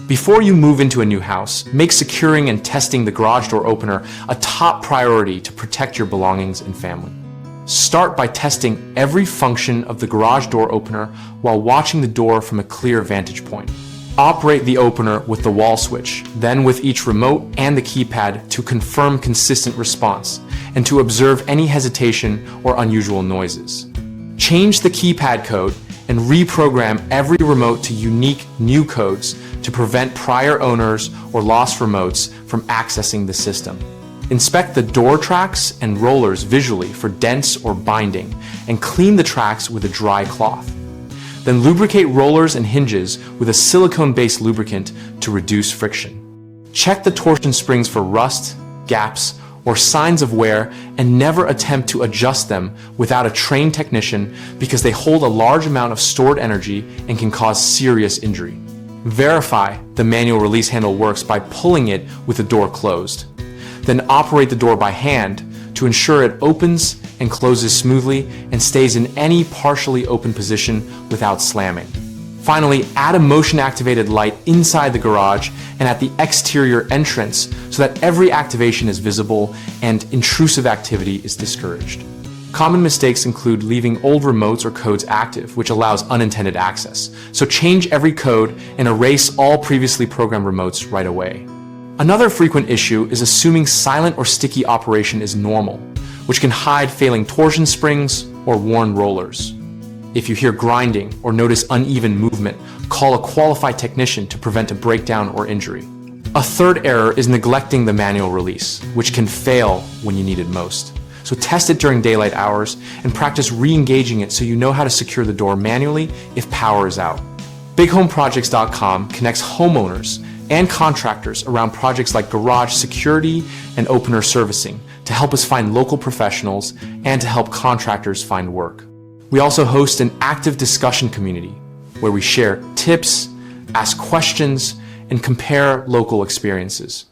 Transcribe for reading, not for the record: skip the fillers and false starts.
Before you move into a new house, make securing and testing the garage door opener a top priority to protect your belongings and family. Start by testing every function of the garage door opener while watching the door from a clear vantage point. Operate the opener with the wall switch, then with each remote and the keypad to confirm consistent response and to observe any hesitation or unusual noises. Change the keypad code and reprogram every remote to unique new codes to prevent prior owners or lost remotes from accessing the system. Inspect the door tracks and rollers visually for dents or binding and clean the tracks with a dry cloth. Then lubricate rollers and hinges with a silicone-based lubricant to reduce friction. Check the torsion springs for rust, gaps, or signs of wear and never attempt to adjust them without a trained technician because they hold a large amount of stored energy and can cause serious injury. Verify the manual release handle works by pulling it with the door closed. Then operate the door by hand to ensure it opens and closes smoothly and stays in any partially open position without slamming. Finally, add a motion-activated light inside the garage and at the exterior entrance so that every activation is visible and intrusive activity is discouraged. Common mistakes include leaving old remotes or codes active, which allows unintended access. So change every code and erase all previously programmed remotes right away. Another frequent issue is assuming silent or sticky operation is normal, which can hide failing torsion springs or worn rollers. If you hear grinding or notice uneven movement, call a qualified technician to prevent a breakdown or injury. A third error is neglecting the manual release, which can fail when you need it most. So test it during daylight hours and practice re-engaging it so you know how to secure the door manually if power is out. BigHomeProjects.com connects homeowners and contractors around projects like garage security and opener servicing to help us find local professionals and to help contractors find work. We also host an active discussion community where we share tips, ask questions, and compare local experiences.